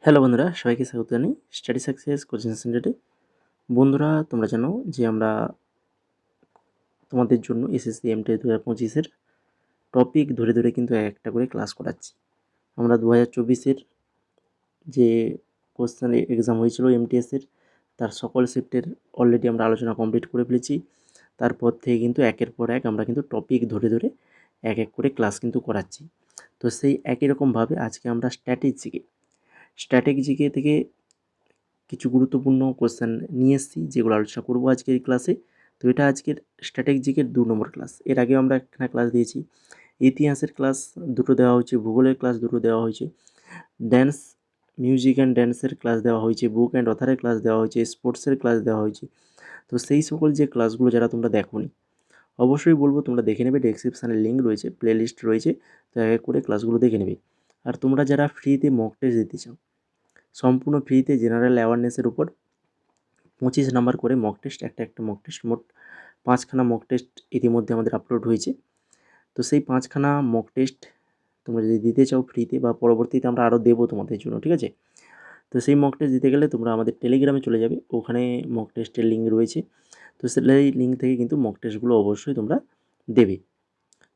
Hello বন্ধুরা, সবাইকে স্বাগত জানাই স্টাডি সাকসেস কোচিং সেন্টারে। বন্ধুরা, তোমরা জানো যে আমরা তোমাদের জন্য এসএসসি এমটেক 2025-এর টপিক ধরে ধরে কিন্তু একটা করে ক্লাস করাচ্ছি। আমরা 2024-এর যে কোশ্চেন এক্সাম হয়েছিল এমটিএসের, তার সকল শিফটের অলরেডি আমরা আলোচনা কমপ্লিট করে ফেলেছি। তারপর থেকে কিন্তু একের পর এক আমরা কিন্তু টপিক ধরে ধরে এক এক করে ক্লাস কিন্তু করাচ্ছি। তো সেই একই রকমভাবে আজকে আমরা স্ট্র্যাটেজিকে থেকে কিছু গুরুত্বপূর্ণ কোশ্চেন নিয়ে এসেছি, যেগুলো আলোচনা করবো আজকের এই ক্লাসে। তো এটা আজকের স্ট্র্যাটেজিকের 2 নম্বর ক্লাস। এর আগেও আমরা একটা ক্লাস দিয়েছি, ইতিহাসের ক্লাস দুটো দেওয়া হয়েছে, ভূগোলের ক্লাস দুটো দেওয়া হয়েছে, ড্যান্স মিউজিক অ্যান্ড ড্যান্সের ক্লাস দেওয়া হয়েছে, বুক অ্যান্ড অথারের ক্লাস দেওয়া হয়েছে, স্পোর্টসের ক্লাস দেওয়া হয়েছে। তো সেই সকল যে ক্লাসগুলো যারা তোমরা দেখোনি, অবশ্যই বলবো তোমরা দেখে নেবে। ডেসক্রিপশানে লিঙ্ক রয়েছে, প্লে লিস্ট রয়েছে, তো এক এক করে ক্লাসগুলো দেখে নেবে। আর তোমরা যারা ফ্রিতে মক টেস্ট দিতে চাও, সম্পূর্ণ ফ্রিতে জেনারেল অ্যাওয়ারনেসের উপর 25 নাম্বার করে মক টেস্ট, একটা মক টেস্ট, মোট 5খানা মক টেস্ট ইতিমধ্যে আমাদের আপলোড হয়েছে। তো সেই 5খানা মক টেস্ট তোমরা যদি দিতে চাও ফ্রিতে, বা পরবর্তীতে আমরা আরও দেবো তোমাদের জন্য, ঠিক আছে? তো সেই মক টেস্ট দিতে গেলে তোমরা আমাদের টেলিগ্রামে চলে যাবে, ওখানে মক টেস্টের লিঙ্ক রয়েছে। তো সেই লিঙ্ক থেকে কিন্তু মক টেস্টগুলো অবশ্যই তোমরা দেবে।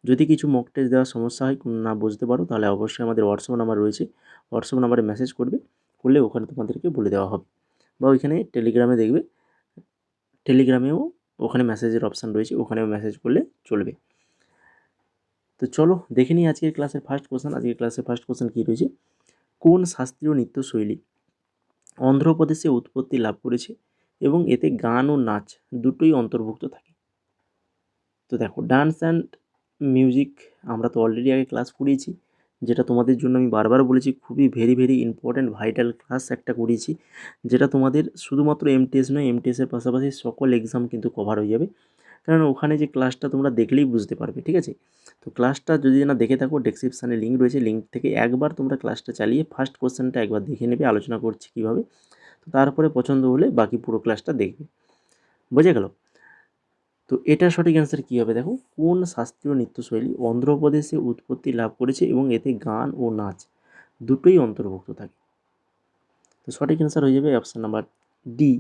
যদি কিছু মক টেস্ট দেওয়ার সমস্যা হয়, না বুঝতে পারো, তাহলে অবশ্যই আমাদের হোয়াটসঅ্যাপ নাম্বার রয়েছে, হোয়াটসঅ্যাপ নাম্বারে মেসেজ করলে ওখানে তোমাদেরকে বলে দেওয়া হবে। বা ওইখানে টেলিগ্রামে দেখবে, টেলিগ্রামেও ওখানে মেসেজের অপশান রয়েছে, ওখানেও মেসেজ করলে চলবে। তো চলো দেখে নিই আজকের ক্লাসের ফার্স্ট কোশ্চেন। আজকের ক্লাসের ফার্স্ট কোশ্চেন কী রয়েছে? কোন শাস্ত্রীয় নৃত্যশৈলী অন্ধ্রপ্রদেশে উৎপত্তি লাভ করেছে এবং এতে গান ও নাচ দুটোই অন্তর্ভুক্ত থাকে? তো দেখো, ডান্স অ্যান্ড মিউজিক আমরা তো অলরেডি আগে ক্লাস করিয়েছি, যেটা তোমাদের জন্য আমি বারবার বলেছি খুবই ভেরি ইম্পর্ট্যান্ট ভাইটাল ক্লাস একটা করিয়েছি, যেটা তোমাদের শুধুমাত্র এমটিএস নয়, এমটিএসের পাশাপাশি সকল এক্সাম কিন্তু কভার হয়ে যাবে। কারণ ওখানে যে ক্লাসটা তোমরা দেখলেই বুঝতে পারবে, ঠিক আছে? তো ক্লাসটা যদি না দেখে থাকো, ডেসক্রিপশানে লিঙ্ক রয়েছে, লিঙ্ক থেকে একবার তোমরা ক্লাসটা চালিয়ে ফার্স্ট কোশ্চেনটা একবার দেখে নেবে, আলোচনা করছি কীভাবে। তো তারপরে পছন্দ হলে বাকি পুরো ক্লাসটা দেখবে। বোঝা গেল? তো এটার সঠিক অ্যান্সার কী হবে? দেখো, কোন শাস্ত্রীয় নৃত্যশৈলী অন্ধ্রপ্রদেশে উৎপত্তি লাভ করেছে এবং এতে গান ও নাচ দুটোই অন্তর্ভুক্ত থাকে? তো সঠিক অ্যান্সার হয়ে যাবে option number D,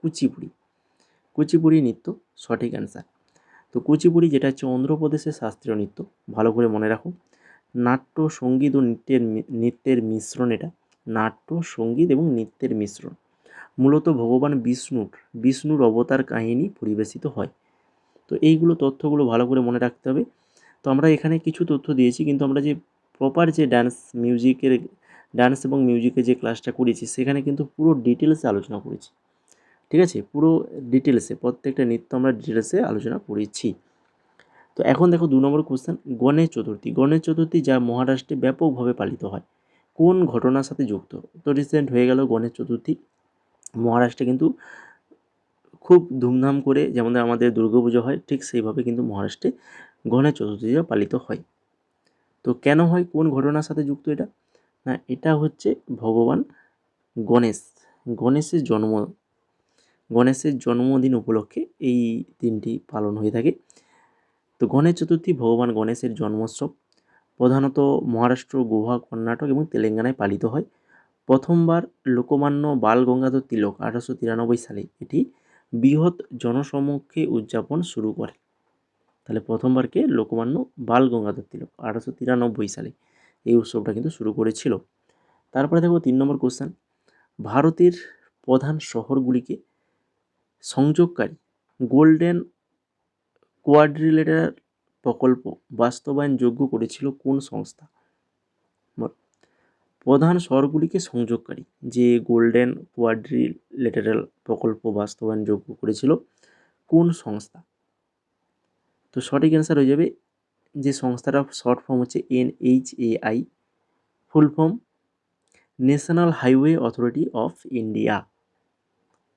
Kuchipudi. Kuchipudi নৃত্য সঠিক অ্যান্সার। তো কুচিপুড়ি যেটা হচ্ছে অন্ধ্রপ্রদেশের শাস্ত্রীয় নৃত্য, ভালো করে মনে রাখো। নাট্য, সঙ্গীত ও নৃত্যের মিশ্রণ এটা। নাট্য, সঙ্গীত এবং নৃত্যের মিশ্রণ। মূলত ভগবান বিষ্ণুর অবতার কাহিনী পরিবেশিত হয়। তো এইগুলো তথ্যগুলো ভালো করে মনে রাখতে হবে। তো আমরা এখানে কিছু তথ্য দিয়েছি, কিন্তু আমরা যে প্রপার যে ডান্স এবং মিউজিকের যে ক্লাসটা করেছি, সেখানে কিন্তু পুরো ডিটেলসে আলোচনা করেছি, ঠিক আছে? পুরো ডিটেলসে প্রত্যেকটা নৃত্য আমরা ডিটেলসে আলোচনা করেছি। তো এখন দেখো 2 নম্বর কোশ্চেন, গণেশ চতুর্থী। গণেশ চতুর্থী যা মহারাষ্ট্রে ব্যাপকভাবে পালিত হয়, কোন ঘটনার সাথে যুক্ত? তো রিসেন্ট হয়ে গেল গণেশ চতুর্থী, মহারাষ্ট্রে কিন্তু খুব ধুমধাম করে, যেমন আমাদের দুর্গাপুজো হয়, ঠিক সেইভাবে কিন্তু মহারাষ্ট্রে গণেশ চতুর্থীও পালিত হয়। তো কেন হয়, কোন ঘটনার সাথে যুক্ত এটা? না, এটা হচ্ছে ভগবান গণেশ, গণেশের জন্ম গণেশের জন্মদিন উপলক্ষে এই দিনটি পালন হয়ে থাকে। তো গণেশ চতুর্থী ভগবান গণেশের জন্মোৎসব, প্রধানত মহারাষ্ট্র, গোয়া, কর্ণাটক এবং তেলেঙ্গানায় পালিত হয়। প্রথমবার লোকমান্য বাল গঙ্গাধর তিলক 1893 সালে এটি বৃহৎ জনসমক্ষে উদযাপন শুরু করে। তাহলে প্রথমবার কে? লোকমান্য বাল গঙ্গাধর তিলক 1893 সালে এই উৎসবটা কিন্তু শুরু করেছিল। তারপরে দেখো 3 নম্বর কোশ্চেন, ভারতের প্রধান শহরগুলিকে সংযোগকারী গোল্ডেন কোয়াড্রিলেটারাল প্রকল্প বাস্তবায়নযোগ্য করেছিল কোন সংস্থা? প্রধান শহরগুলিকে সংযোগকারী যে গোল্ডেন কোয়াড্রিলেটারাল প্রকল্প বাস্তবায়নযোগ্য করেছিল কোন সংস্থা? তো সঠিক অ্যান্সার হয়ে যাবে, যে সংস্থাটা শর্ট ফর্ম হচ্ছে NHAI, full form national highway authority of India,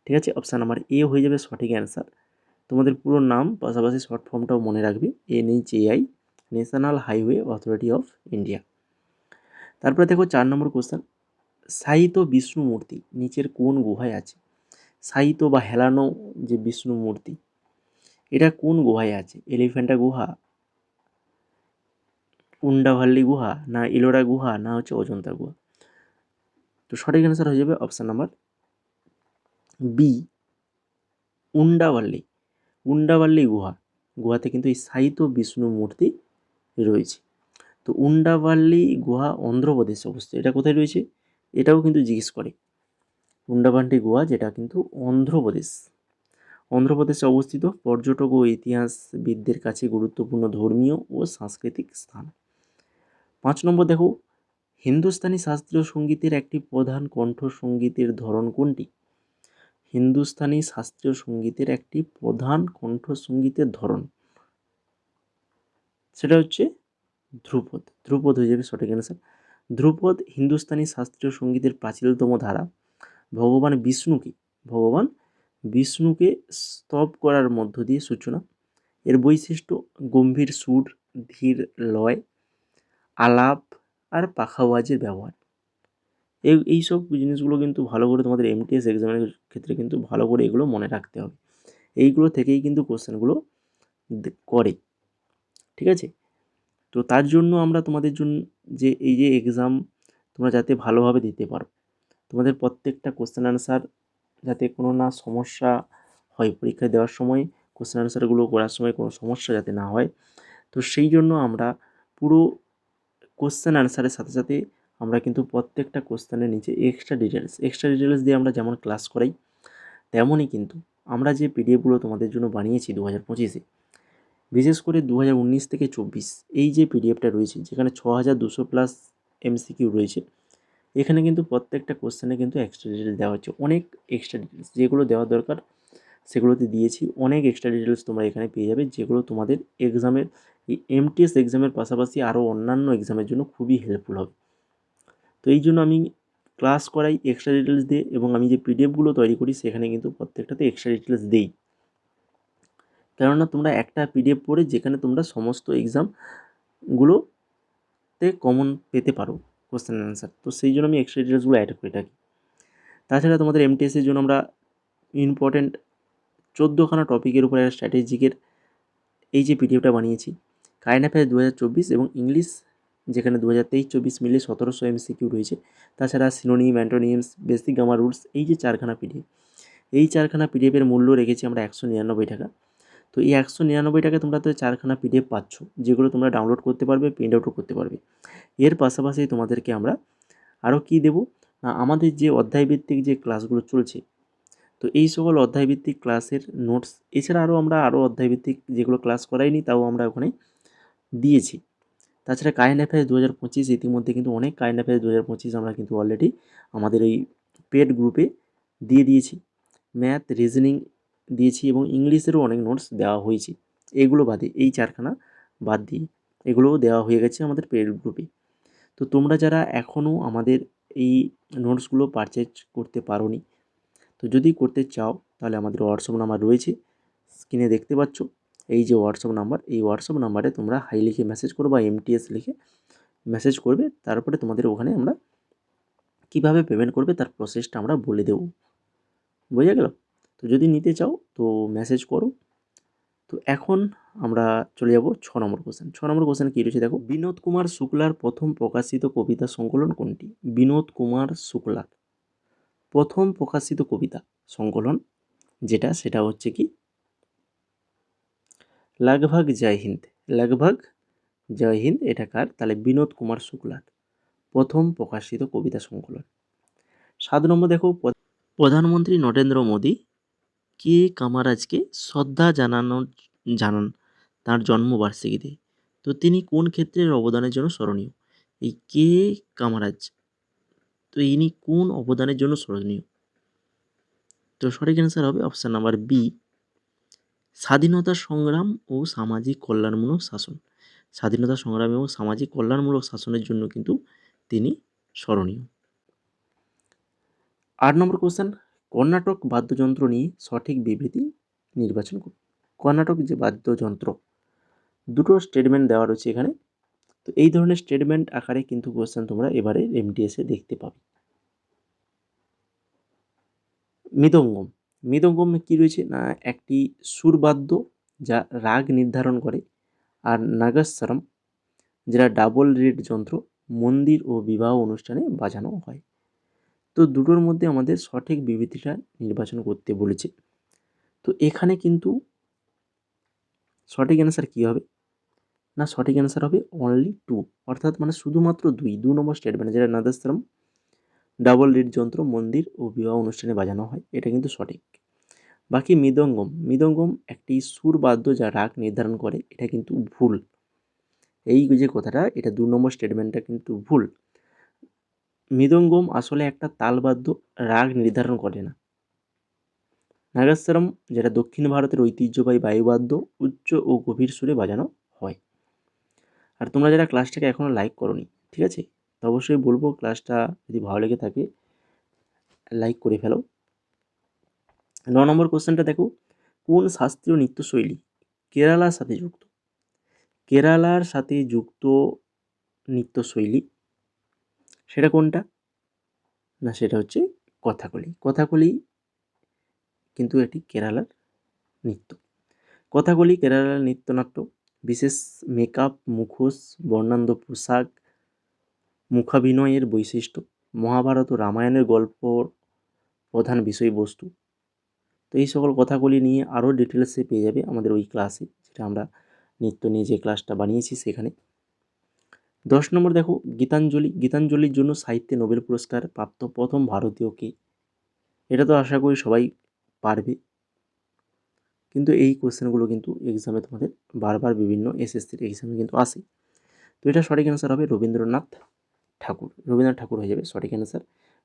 ঠিক আছে? অপশান নাম্বার এ হয়ে যাবে সঠিক অ্যান্সার। তোমাদের পুরো নাম পাশাপাশি শর্ট ফর্মটাও মনে রাখবে, NHAI, national highway authority of India. তারপরে দেখো 4 নম্বর কোশ্চেন, শায়িত বিষ্ণু মূর্তি নিচের কোন গুহায় আছে? শায়িত বা হেলানো যে বিষ্ণু মূর্তি, এটা কোন গুহায় আছে? এলিফ্যান্টা গুহা, উন্ডাভাল্লি গুহা, না ইলোরা গুহা, না হচ্ছে অজন্তা গুহা? তো সঠিক অ্যান্সার হয়ে যাবে অপশান নাম্বার বি, উন্ডাওয়াল্লি। উন্ডাওয়াল্লি গুহাতে কিন্তু এই শায়িত বিষ্ণু মূর্তি রয়েছে। তো উন্ডাওয়াল্লি গুহা অন্ধ্রপ্রদেশে অবস্থিত। এটা কোথায় রয়েছে এটাও কিন্তু জিজ্ঞেস করে। উন্ডাওয়াল্লি গুহা যেটা কিন্তু অন্ধ্রপ্রদেশে অবস্থিত, পর্যটক ও ইতিহাসবিদদের কাছে গুরুত্বপূর্ণ ধর্মীয় ও সাংস্কৃতিক স্থান। 5 নম্বর দেখো, হিন্দুস্তানি শাস্ত্রীয় সঙ্গীতের একটি প্রধান কণ্ঠসঙ্গীতের ধরন কোনটি? হিন্দুস্তানি শাস্ত্রীয় সঙ্গীতের একটি প্রধান কণ্ঠসঙ্গীতের ধরন, সেটা হচ্ছে ধ্রুপদ। ধ্রুপদ হয়ে যাবে সঠিক অ্যান্সার। ধ্রুপদ হিন্দুস্তানি শাস্ত্রীয় সঙ্গীতের প্রাচীনতম ধারা। ভগবান বিষ্ণুকে স্তব করার মধ্য দিয়ে সূচনা। এর বৈশিষ্ট্য গম্ভীর সুর, ধীর লয়, আলাপ আর পাখা আওয়াজের ব্যবহার। এইসব জিনিসগুলো কিন্তু ভালো করে তোমাদের এমটিএস এক্সামের ক্ষেত্রে কিন্তু ভালো করে এগুলো মনে রাখতে হবে। এইগুলো থেকেই কিন্তু কোশ্চেনগুলো করে, ঠিক আছে? তো তার জন্য আমরা তোমাদের জন্য যে এই যে এক্সাম তোমরা যাতে ভালোভাবে দিতে পারো, তোমাদের প্রত্যেকটা কোশ্চেন আনসার যাতে কোনো না সমস্যা হয়, পরীক্ষা দেওয়ার সময় কোশ্চেন আনসারগুলো করার সময় কোনো সমস্যা যাতে না হয়, তো সেই জন্য আমরা পুরো কোশ্চেন আনসারের সাথে সাথে আমরা কিন্তু প্রত্যেকটা কোশ্চেনের নিচে এক্সট্রা ডিটেলস দিয়ে আমরা যেমন ক্লাস করাই, তেমনই কিন্তু আমরা যে পিডিএফগুলো তোমাদের জন্য বানিয়েছি 2025-এ, বিশেষ করে 2019 থেকে 24 এই যে পিডিএফটা রয়েছে, যেখানে 6200+ এমসিকিউ রয়েছে, এখানে কিন্তু প্রত্যেকটা কোশ্চেনে কিন্তু এক্সট্রা ডিটেলস দেওয়া হচ্ছে। অনেক এক্সট্রা ডিটেলস যেগুলো দেওয়া দরকার সেগুলোতে দিয়েছি। অনেক এক্সট্রা ডিটেলস তোমরা এখানে পেয়ে যাবে, যেগুলো তোমাদের এক্সামের এই এমটিএস এক্সামের পাশাপাশি আরও অন্যান্য এক্সামের জন্য খুবই হেল্পফুল হবে। তো এই জন্য আমি ক্লাস করাই এক্সট্রা ডিটেলস দিয়ে, এবং আমি যে পিডিএফগুলো তৈরি করি সেখানে কিন্তু প্রত্যেকটাতে এক্সট্রা ডিটেলস দিই। কেননা তোমরা একটা পিডিএফ পড়ে যেখানে তোমরা সমস্ত এক্সামগুলোতে কমন পেতে পারো কোশ্চেন অ্যান্সার, তো সেই জন্য আমি এক্সট্রা ডিটেলসগুলো অ্যাড করে থাকি। তাছাড়া তোমাদের এমটিএসের জন্য আমরা ইম্পর্টেন্ট 14খানা টপিকের উপরে স্ট্র্যাটেজিকের এই যে পিডিএফটা বানিয়েছি। কারেন্ট অ্যাফেয়ার্স 2024 এবং ইংলিশ, যেখানে 2023-24 মিলে 1700 এমসিকিউ রয়েছে। তাছাড়া synonym, antonyms, basic grammar rules, এই যে 4খানা পিডিএফ, এই 4খানা পিডিএফের মূল্য রেখেছি আমরা 199 টাকা। তো এই 199 টাকায় তোমরা তো 4খানা পিডিএফ পাচ্ছ, যেগুলো তোমরা ডাউনলোড করতে পারবে, প্রিন্ট আউটও করতে পারবে। এর পাশাপাশি তোমাদেরকে আমরা আরও কী দেবো, আমাদের যে অধ্যায়ভিত্তিক যে ক্লাসগুলো চলছে, তো এই সকল অধ্যায়ভিত্তিক ক্লাসের নোটস, এছাড়া আরও অধ্যায়ভিত্তিক যেগুলো ক্লাস করাইনি তাও আমরা ওখানে দিয়েছি। তাছাড়া কারেন্ট অ্যাফেয়ার্স 2025 ইতিমধ্যে কিন্তু অনেক কারেন্ট অ্যাফেয়ার্স 2025 আমরা কিন্তু অলরেডি আমাদের এই পেড গ্রুপে দিয়ে দিয়েছি। ম্যাথ, রিজনিং দিয়েছি এবং ইংলিশেরও অনেক নোটস দেওয়া হয়েছে। এগুলো বাদে এই 4খানা বাদ দিয়ে এগুলোও দেওয়া হয়ে গেছে আমাদের পেড গ্রুপে। তো তোমরা যারা এখনও আমাদের এই নোটসগুলো পারচেজ করতে পারোনি, তো যদি করতে চাও তাহলে আমাদের হোয়াটসঅ্যাপ নাম্বার রয়েছে, স্ক্রিনে দেখতে পাচ্ছ এই যে হোয়াটসঅ্যাপ নাম্বার, এই হোয়াটসঅ্যাপ নাম্বারে তোমরা হাই লিখে মেসেজ করো বা এমটিএস লিখে মেসেজ করবে। তারপরে তোমাদের ওখানে আমরা কিভাবে পেমেন্ট করবে তার প্রসেসটা আমরা বলে দেবো। বোঝা গেল? তো যদি নিতে চাও তো মেসেজ করো। তো এখন আমরা চলে যাব 6 নম্বর কোশ্চেন। 6 নম্বর কোশ্চেন কী রয়েছে দেখো, বিনোদ কুমার শুক্লার প্রথম প্রকাশিত কবিতা সংকলন কোনটি? বিনোদ কুমার শুক্লার প্রথম প্রকাশিত কবিতা সংকলন সেটা হচ্ছে কি লাগভাগ জয় হিন্দ। লাগভাগ জয় হিন্দ এটা কার? তাহলে বিনোদ কুমার শুক্লার প্রথম প্রকাশিত কবিতা সংকলন। 7 নম্বর দেখো, প্রধানমন্ত্রী নরেন্দ্র মোদী কে কামারাজকে শ্রদ্ধা জানান তার জন্মবার্ষিকীতে। তো তিনি কোন ক্ষেত্রের অবদানের জন্য স্মরণীয়? এই কে কামারাজ, তো ইনি কোন অবদানের জন্য স্মরণীয়? তো সঠিক অ্যান্সার হবে অপশান নাম্বার বি, স্বাধীনতা সংগ্রাম ও সামাজিক কল্যাণমূলক শাসন। স্বাধীনতা সংগ্রাম এবং সামাজিক কল্যাণমূলক শাসনের জন্য কিন্তু তিনি স্মরণীয়। 8 নম্বর কোশ্চেন, কর্ণাটক বাদ্যযন্ত্র নিয়ে সঠিক বিবৃতি নির্বাচন করুন। কর্ণাটক যে বাদ্যযন্ত্র, দুটো স্টেটমেন্ট দেওয়া রয়েছে এখানে। তো এই ধরনের স্টেটমেন্ট আকারে কিন্তু কোশ্চেন তোমরা এবারে এমটিএসে দেখতে পাবে। মৃদঙ্গম কি রয়েছে না, একটি সুরবাদ্য যা রাগ নির্ধারণ করে। আর নাগাস্বরম যেটা ডাবল রিড যন্ত্র, মন্দির ও বিবাহ অনুষ্ঠানে বাজানো হয়। তো দুটোর মধ্যে আমাদের সঠিক বিবৃতিটা নির্বাচন করতে বলেছে। তো এখানে কিন্তু সঠিক অ্যান্সার কী হবে না, সঠিক অ্যান্সার হবে অনলি 2, অর্থাৎ মানে শুধুমাত্র 2 নম্বর স্টেটমেন্ট, যেটা নাদস্বরম ডাবল রিড যন্ত্র মন্দির ও বিবাহ অনুষ্ঠানে বাজানো হয়, এটা কিন্তু সঠিক। বাকি মৃদঙ্গম, মৃদঙ্গম একটি সুরবাদ্য যা রাগ নির্ধারণ করে, এটা কিন্তু ভুল। এই যে কথাটা, এটা 2 নম্বর স্টেটমেন্টটা কিন্তু ভুল। মৃদঙ্গম আসলে একটা তালবাদ্য, রাগ নির্ধারণ করে না। নাগাস্বরম, যেটা দক্ষিণ ভারতের ঐতিহ্যবাহী বায়ুবাদ্য, উচ্চ ও গভীর সুরে বাজানো হয়। আর তোমরা যারা ক্লাসটাকে এখনও লাইক করোনি, ঠিক আছে, তো অবশ্যই বলবো ক্লাসটা যদি ভালো লেগে থাকে লাইক করে ফেলো। 9 নম্বর কোশ্চেনটা দেখো, কোন শাস্ত্রীয় নৃত্যশৈলী কেরালার সাথে যুক্ত? কেরালার সাথে যুক্ত নৃত্যশৈলী সেটা কোনটা না, সেটা হচ্ছে কথাকলি। কথাকলি কিন্তু এটি কেরালার নৃত্য। কথাকলি কেরালার নৃত্যনাট্য, বিশেষ মেকআপ, মুখোশ, বর্ণাঢ্য পোশাক, মুখাভিনয়ের বৈশিষ্ট্য, মহাভারত ও রামায়ণের গল্প প্রধান বিষয়বস্তু। তো এই সকল কথাগুলি নিয়ে আরও ডিটেলসে পেয়ে যাবে আমাদের ওই ক্লাসে, যেটা আমরা নৃত্য নিয়ে যে ক্লাসটা বানিয়েছি সেখানে। 10 নম্বর দেখো, গীতাঞ্জলি, গীতাঞ্জলির জন্য সাহিত্যে নোবেল পুরস্কার প্রাপ্ত প্রথম ভারতীয় কে? এটা তো আশা করি সবাই পারবে, কিন্তু এই কোশ্চেনগুলো কিন্তু এক্সামে তোমাদের বারবার বিভিন্ন এসএসসির এক্সামে কিন্তু আসে। তো এটা সঠিক অ্যান্সার হবে রবীন্দ্রনাথ ঠাকুর। রবীন্দ্রনাথ ঠাকুর হয়ে যাবে সঠিক অ্যান্সার।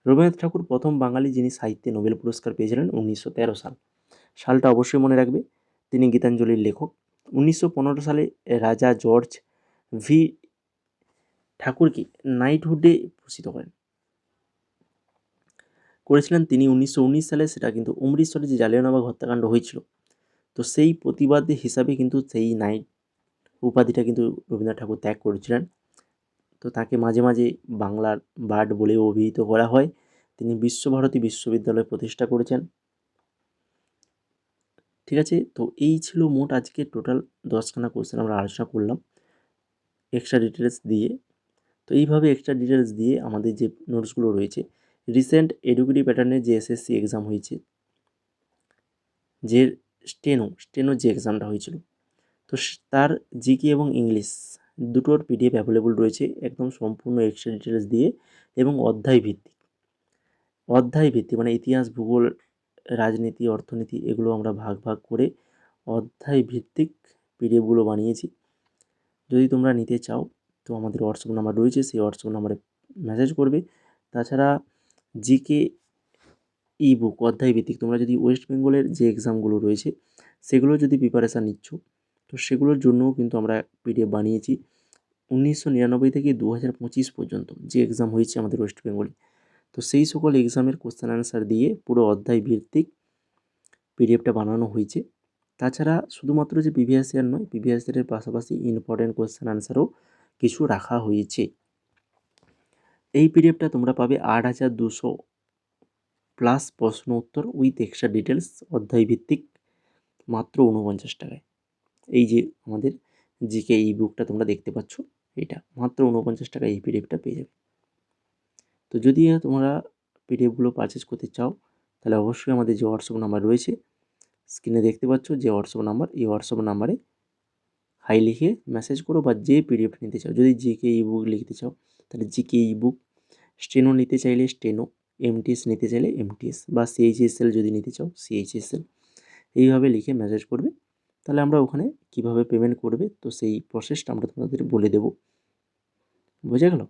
রবীন্দ্রনাথ ঠাকুর প্রথম বাঙালি যিনি সাহিত্যে নোবেল পুরস্কার পেয়েছিলেন 1913 সাল। সালটা অবশ্যই মনে রাখবে। তিনি গীতাঞ্জলির লেখক। 1915 সালে রাজা জর্জ ভি ঠাকুরকে নাইটহুডে ভূষিত করেছিলেন তিনি 1919 সালে, সেটা কিন্তু অমৃতসরে যে জালিয়ানওয়ালাবাগ হত্যাকাণ্ড হয়েছিল, তো সেই প্রতিবাদ হিসাবে কিন্তু সেই নাইট উপাধিটা কিন্তু রবীন্দ্রনাথ ঠাকুর ত্যাগ করেছিলেন। তো তাকে মাঝে মাঝে বাংলার বার্ড বলেও অভিহিত করা হয়। তিনি বিশ্বভারতী বিশ্ববিদ্যালয় প্রতিষ্ঠা করেছেন। ঠিক আছে, তো এই ছিল মোট আজকে টোটাল 10খানা কোশ্চেন আমরা আলোচনা করলাম এক্সট্রা ডিটেলস দিয়ে। তো এইভাবে এক্সট্রা ডিটেলস দিয়ে আমাদের যে নোটসগুলো রয়েছে, রিসেন্ট এডুকেটিভ প্যাটার্নের যে এসএসসি এক্সাম হয়েছে, যে স্টেনো যে এক্সামটা হয়েছিল, তো তার জিকে এবং ইংলিশ দুটোর পিডিএফ অ্যাভেলেবল রয়েছে, একদম সম্পূর্ণ এক্সট্রা ডিটেলস দিয়ে এবং অধ্যায় ভিত্তিক মানে ইতিহাস, ভূগোল, রাজনীতি, অর্থনীতি, এগুলো আমরা ভাগ ভাগ করে অধ্যায় ভিত্তিক পিডিএফগুলো বানিয়েছি। যদি তোমরা নিতে চাও তো আমাদের হোয়াটসঅ্যাপ নাম্বার রয়েছে, সেই হোয়াটসঅ্যাপ নাম্বারে মেসেজ করবে। তাছাড়া জিকে ইবুক অধ্যায় ভিত্তিক, তোমরা যদি ওয়েস্ট বেঙ্গলের যে এক্সামগুলো রয়েছে সেগুলো যদি প্রিপারেশান নিচ্ছ, তো সেগুলোর জন্যও কিন্তু আমরা পিডিএফ বানিয়েছি। 1999 থেকে 2025 পর্যন্ত যে এক্সাম হয়েছে আমাদের ওয়েস্ট বেঙ্গলে, তো সেই সকল এক্সামের কোশ্চেন অ্যান্সার দিয়ে পুরো অধ্যায় ভিত্তিক পিডিএফটা বানানো হয়েছে। তাছাড়া শুধুমাত্র যে প্রিভিয়াস ইয়ার নয়, প্রিভিয়াস ইয়ারের পাশাপাশি ইম্পর্টেন্ট কোশ্চেন অ্যান্সারও কিছু রাখা হয়েছে। এই পিডিএফটা তোমরা পাবে 8200 প্লাস প্রশ্ন উত্তর উইথ এক্সট্রা ডিটেলস অধ্যায় ভিত্তিক মাত্র 49 টাকায়। এই যে আমাদের জিকে ই বুকটা তোমরা দেখতে পাচ্ছ, এটা মাত্র 49 টাকায় এই পিডিএফটা পেয়ে যাবে। তো যদি তোমরা পিডিএফগুলো পারচেস করতে চাও, তাহলে অবশ্যই আমাদের যে হোয়াটসঅ্যাপ নাম্বার রয়েছে স্ক্রিনে দেখতে পাচ্ছ যে হোয়াটসঅ্যাপ নাম্বার, এই হোয়াটসঅ্যাপ নাম্বারে হাই লিখে মেসেজ করো, বা যে পিডিএফ নিতে চাও, যদি জিকে ই বুক লিখতে চাও তাহলে জিকে ই বুক, স্টেনো নিতে চাইলে স্টেনো, এমটিএস নিতে চাইলে এমটিএস, বা সিএইচএসএল যদি নিতে চাও সিএইচএসএল, এইভাবে লিখে মেসেজ করবে। তাহলে আমরা ওখানে কিভাবে পেমেন্ট করবে, তো সেই প্রসেসটা আমরা তোমাদের বলে দেবো। বোঝা গেল?